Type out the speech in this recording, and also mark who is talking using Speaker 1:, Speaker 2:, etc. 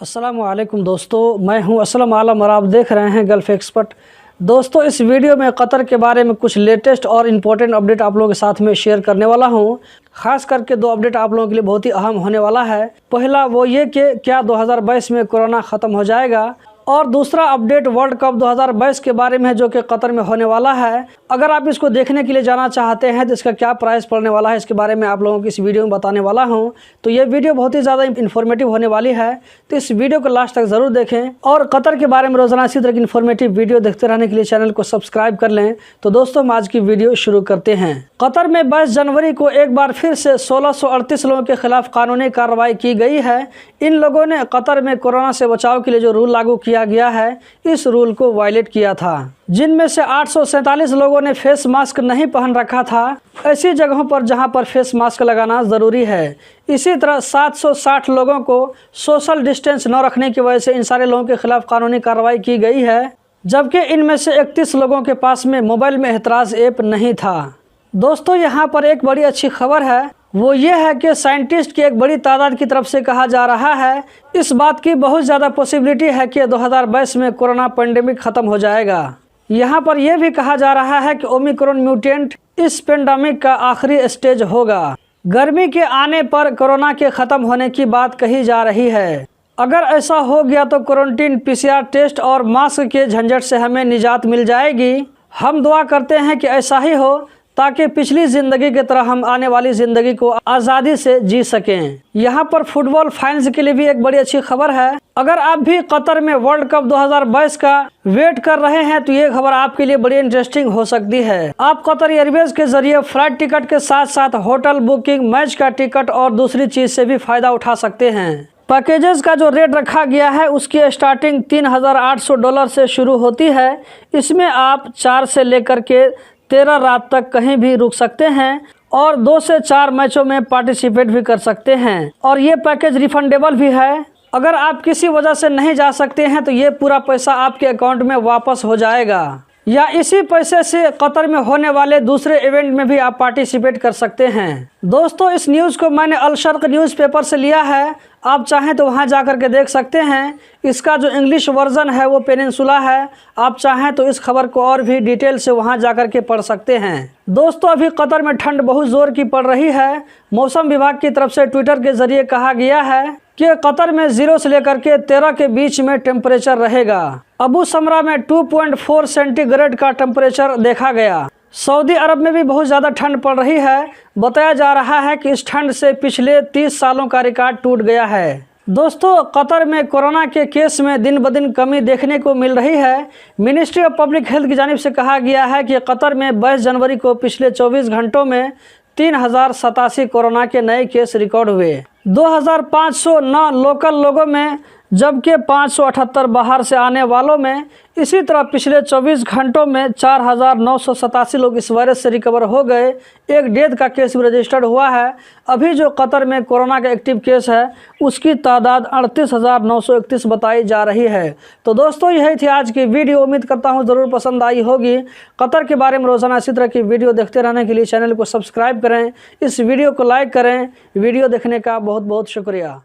Speaker 1: अस्सलामुअलैकुम दोस्तों, मैं हूं असलम आलम और आप देख रहे हैं गल्फ़ एक्सपर्ट। दोस्तों, इस वीडियो में कतर के बारे में कुछ लेटेस्ट और इम्पोर्टेंट अपडेट आप लोगों के साथ में शेयर करने वाला हूं। खास करके दो अपडेट आप लोगों के लिए बहुत ही अहम होने वाला है। पहला वो ये कि क्या 2022 में कोरोना ख़त्म हो जाएगा, और दूसरा अपडेट वर्ल्ड कप 2022 के बारे में है जो कि कतर में होने वाला है। अगर आप इसको देखने के लिए जाना चाहते हैं तो इसका क्या प्राइस पड़ने वाला है, इसके बारे में आप लोगों को इस वीडियो में बताने वाला हूं। तो ये वीडियो बहुत ही ज़्यादा इन्फॉर्मेटिव होने वाली है, तो इस वीडियो को लास्ट तक ज़रूर देखें। और कतर के बारे में रोज़ाना इसी तरह की इन्फॉर्मेटिव वीडियो देखते रहने के लिए चैनल को सब्सक्राइब कर लें। तो दोस्तों, हम आज की वीडियो शुरू करते हैं। कतर में 22 जनवरी को एक बार फिर से 1638 लोगों के खिलाफ कानूनी कार्रवाई की गई है। इन लोगों ने कतर में कोरोना से बचाव के लिए जो रूल लागू किया गया है, इस रूल को वायलेट किया था, जिनमें से 847 लोगों ने फेस मास्क नहीं पहन रखा था ऐसी जगहों पर जहां पर फेस मास्क लगाना ज़रूरी है। इसी तरह 760 लोगों को सोशल डिस्टेंस न रखने की वजह से इन सारे लोगों के खिलाफ कानूनी कार्रवाई की गई है, जबकि इनमें से 31 लोगों के पास में मोबाइल में एहतराज ऐप नहीं था। दोस्तों, यहाँ पर एक बड़ी अच्छी खबर है, वो ये है कि साइंटिस्ट की एक बड़ी तादाद की तरफ से कहा जा रहा है इस बात की बहुत ज़्यादा पॉसिबिलिटी है कि 2022 में कोरोना पेंडेमिक ख़त्म हो जाएगा। यहाँ पर यह भी कहा जा रहा है कि ओमिक्रॉन म्यूटेंट इस पेंडेमिक का आखिरी स्टेज होगा। गर्मी के आने पर कोरोना के ख़त्म होने की बात कही जा रही है। अगर ऐसा हो गया तो क्वारंटीन, PCR टेस्ट और मास्क के झंझट से हमें निजात मिल जाएगी। हम दुआ करते हैं कि ऐसा ही हो, ताकि पिछली ज़िंदगी की तरह हम आने वाली ज़िंदगी को आज़ादी से जी सकें। यहाँ पर फुटबॉल फैंस के लिए भी एक बड़ी अच्छी खबर है। अगर आप भी कतर में वर्ल्ड कप 2022 का वेट कर रहे हैं तो ये खबर आपके लिए बड़ी इंटरेस्टिंग हो सकती है। आप कतर एयरवेज के जरिए फ्लाइट टिकट के साथ साथ होटल बुकिंग, मैच का टिकट और दूसरी चीज़ से भी फ़ायदा उठा सकते हैं। पैकेजेस का जो रेट रखा गया है उसकी स्टार्टिंग $3,800 से शुरू होती है। इसमें आप 4 से लेकर के 13 रात तक कहीं भी रुक सकते हैं और 2 से 4 मैचों में पार्टिसिपेट भी कर सकते हैं, और ये पैकेज रिफंडेबल भी है। अगर आप किसी वजह से नहीं जा सकते हैं तो ये पूरा पैसा आपके अकाउंट में वापस हो जाएगा, या इसी पैसे से कतर में होने वाले दूसरे इवेंट में भी आप पार्टिसिपेट कर सकते हैं। दोस्तों, इस न्यूज़ को मैंने अल शर्क न्यूज़पेपर से लिया है, आप चाहें तो वहां जाकर के देख सकते हैं। इसका जो इंग्लिश वर्जन है वो पेनिनसुला है, आप चाहें तो इस खबर को और भी डिटेल से वहां जाकर के पढ़ सकते हैं। दोस्तों, अभी कतर में ठंड बहुत ज़ोर की पड़ रही है। मौसम विभाग की तरफ से ट्विटर के जरिए कहा गया है कि कतर में 0 से लेकर के 13 के बीच में टेम्परेचर रहेगा। अबू समरा में 2.4 सेंटीग्रेड का टेम्परेचर देखा गया। सऊदी अरब में भी बहुत ज़्यादा ठंड पड़ रही है। बताया जा रहा है कि इस ठंड से पिछले 30 सालों का रिकॉर्ड टूट गया है। दोस्तों, कतर में कोरोना के केस में दिन ब दिन कमी देखने को मिल रही है। मिनिस्ट्री ऑफ पब्लिक हेल्थ की जानिब से कहा गया है कि कतर में 22 जनवरी को पिछले 24 घंटों में 3087 कोरोना के नए केस रिकॉर्ड हुए। 2509 लोकल लोगों में, जबकि 578 बाहर से आने वालों में। इसी तरह पिछले 24 घंटों में 4987 लोग इस वायरस से रिकवर हो गए। एक डेथ का केस भी रजिस्टर्ड हुआ है। अभी जो कतर में कोरोना का एक्टिव केस है उसकी तादाद 38,931 बताई जा रही है। तो दोस्तों, यही थी आज की वीडियो। उम्मीद करता हूँ ज़रूर पसंद आई होगी। कतर के बारे में रोज़ाना इसी तरह की वीडियो देखते रहने के लिए चैनल को सब्सक्राइब करें, इस वीडियो को लाइक करें। वीडियो देखने का बहुत बहुत शुक्रिया।